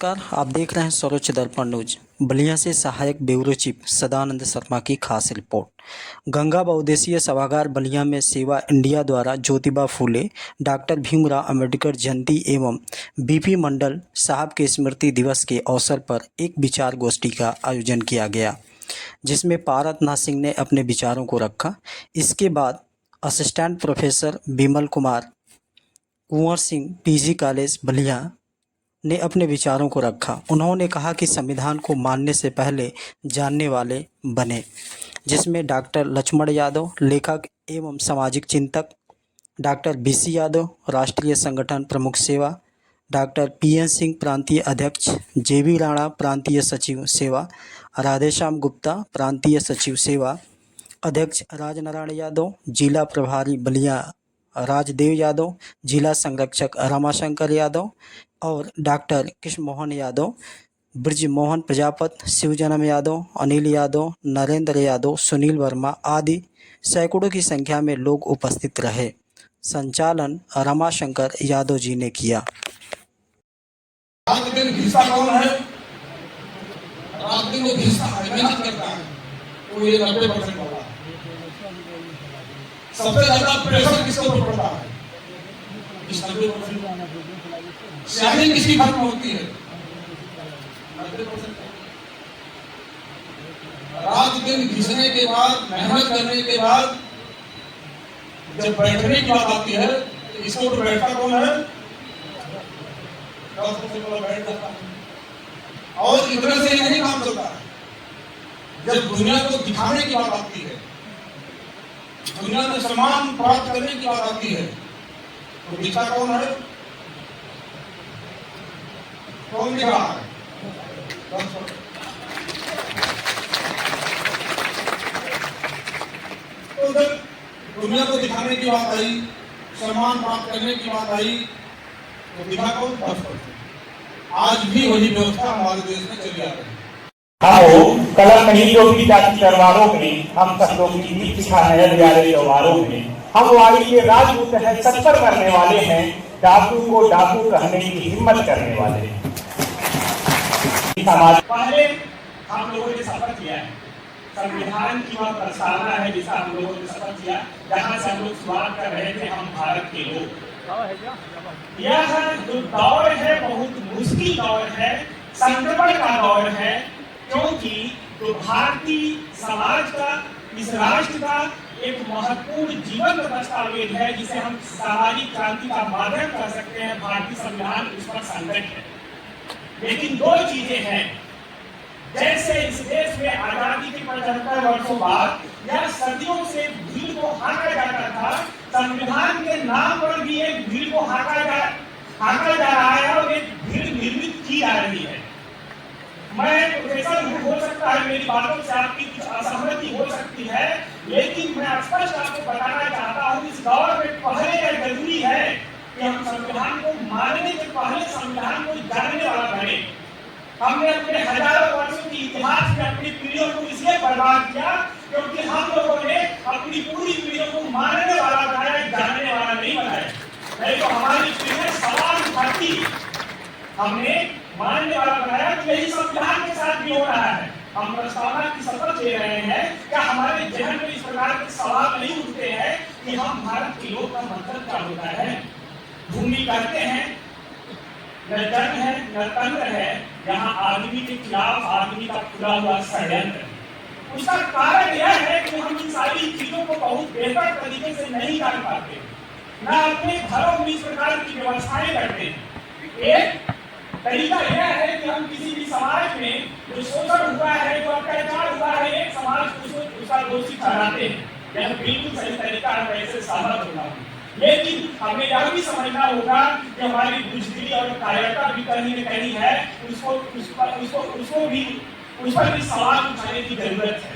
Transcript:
नमस्कार, आप देख रहे हैं सर्वोच्च दर्पण न्यूज। बलिया से सहायक ब्यूरो चीफ सदानंद शर्मा की खास रिपोर्ट। गंगा बहुउद्देशीय सभागार बलिया में सेवा इंडिया द्वारा ज्योतिबा फूले, डॉक्टर भीमराव अंबेडकर जयंती एवं बीपी मंडल साहब के स्मृति दिवस के अवसर पर एक विचार गोष्ठी का आयोजन किया गया, जिसमें पारतनाथ सिंह ने अपने विचारों को रखा। इसके बाद assistant professor Vimal Kumar Kunwar Singh PG college Ballia ने अपने विचारों को रखा। उन्होंने कहा कि संविधान को मानने से पहले जानने वाले बने, जिसमें डॉक्टर लक्ष्मण यादव लेखक एवं सामाजिक चिंतक, डॉक्टर बीसी यादव राष्ट्रीय संगठन प्रमुख सेवा, डॉक्टर पीएन सिंह प्रांतीय अध्यक्ष, जेबी राणा प्रांतीय सचिव सेवा, राधेश्याम गुप्ता प्रांतीय सचिव सेवा, अध्यक्ष राजनारायण यादव, जिला प्रभारी बलिया राजदेव यादव, जिला संरक्षक रमाशंकर यादव और डॉक्टर कृष्ण मोहन यादव, ब्रजमोहन प्रजापत, शिवजन्म यादव, अनिल यादव, नरेंद्र यादव, सुनील वर्मा आदि सैकड़ों की संख्या में लोग उपस्थित रहे। संचालन रमाशंकर यादव जी ने किया। रात दिन घिसा कौन है? रात दिन वो घिसा है, मेहनत करता है, वो ये 90% वाला है। सबसे ज्यादा प्रेशर किसके ऊपर पड़ता है? इस 90%। शादी किसकी खत्म होती है? 90%। रात दिन घिसने के बाद, मेहनत करने के बाद जब बैठने की बात आती है, तो इसके ऊपर बैठता कौन है? 10% वाला बैठ जाता है। और इतने से नहीं काम चलता है। जब दुनिया को दिखाने की बात आती है, दुनिया में सम्मान प्राप्त करने की बात आती है, तो दिखता कौन है? कौन दिखा है? तो जब दुनिया को दिखाने की बात आई, सम्मान प्राप्त करने की बात आई, तो दिखा कौन? 10%। आज भी वही व्यवस्था हमारे देश में चली आ रही है। हम कलम नहीं जो भी जाति तरवारों में, हम सब लोग की सिखा है प्यारे त्योहारों में। हम वाणी के राजपूत हैं, सत्तर करने वाले हैं, डाकू को डाकू कहने की हिम्मत करने वाले हैं। समाज पहले हम लोगों ने शपथ किया है, संविधान की वह प्रस्तावना है जिसका हम लोगों ने शपथ किया, जहाँ से हम लोग शुरुआत कर रहे थे, हम भारत के लोग। यह जो दौर है बहुत मुश्किल दौर है, संक्रमण का दौर है, क्योंकि जो भारतीय समाज का, इस राष्ट्र का एक महत्वपूर्ण जीवन दस्तावेज है, जिसे हम सामाजिक क्रांति का माध्यम कर सकते हैं। भारतीय संविधान उस पर संरक्षित है। लेकिन दो चीजें हैं, जैसे इस देश में आजादी के 75 वर्षों बाद यह सदियों से भीड़ को हाका जाता था, संविधान के नाम पर भी एक भीड़ को हाका जा रहा है और एक भीड़ निर्मित की जा रही है। मैं प्रोफेसर हूँ, हो सकता है मेरी बातों से आपकी कुछ असहमति हो सकती है, लेकिन मैं स्पष्ट आपको बताना चाहता हूँ, इस दौर में पहले यह जरूरी है कि हम संविधान को मानने के पहले संविधान को जानने वाला बने। हमने अपने हजारों वर्षों के इतिहास में अपनी पीढ़ियों को इसलिए बर्बाद किया क्योंकि हम लोगों ने अपनी पूरी पीढ़ियों को मानने वाला बनाया, जानने वाला नहीं बनाया। नहीं तो हमारी पीढ़ी सवाल उठाती, हमने मानने वाला बनाया। कि यही संविधान के साथ भी हो रहा है। हम प्रस्तावना की शपथ ले रहे हैं, क्या हमारे जहन में इस प्रकार के सवाल नहीं उठते हैं कि हम भारत के लोग का मतलब क्या होता है? भूमि कहते हैं, न जंग है न तंत्र है, यहाँ आदमी के खिलाफ आदमी का खुला हुआ षड्यंत्र। उसका कारण यह है कि हम इन सारी चीजों को बहुत बेहतर तरीके से नहीं जान पाते, न अपने घरों में इस प्रकार की व्यवस्थाएं करते हैं। एक तरीका यह है कि हम किसी भी समाज में जो शोषण हुआ है, जो अत्याचार हुआ है, एक समाज उसका दोषी ठहराते हैं। यह बिल्कुल सही तरीका है, मैं इससे सहमत होता हूँ। लेकिन हमें यह भी समझना होगा कि हमारी बुजदिली और कायरता भी कहीं न कहीं है, उस पर भी सवाल उठाने की जरूरत है।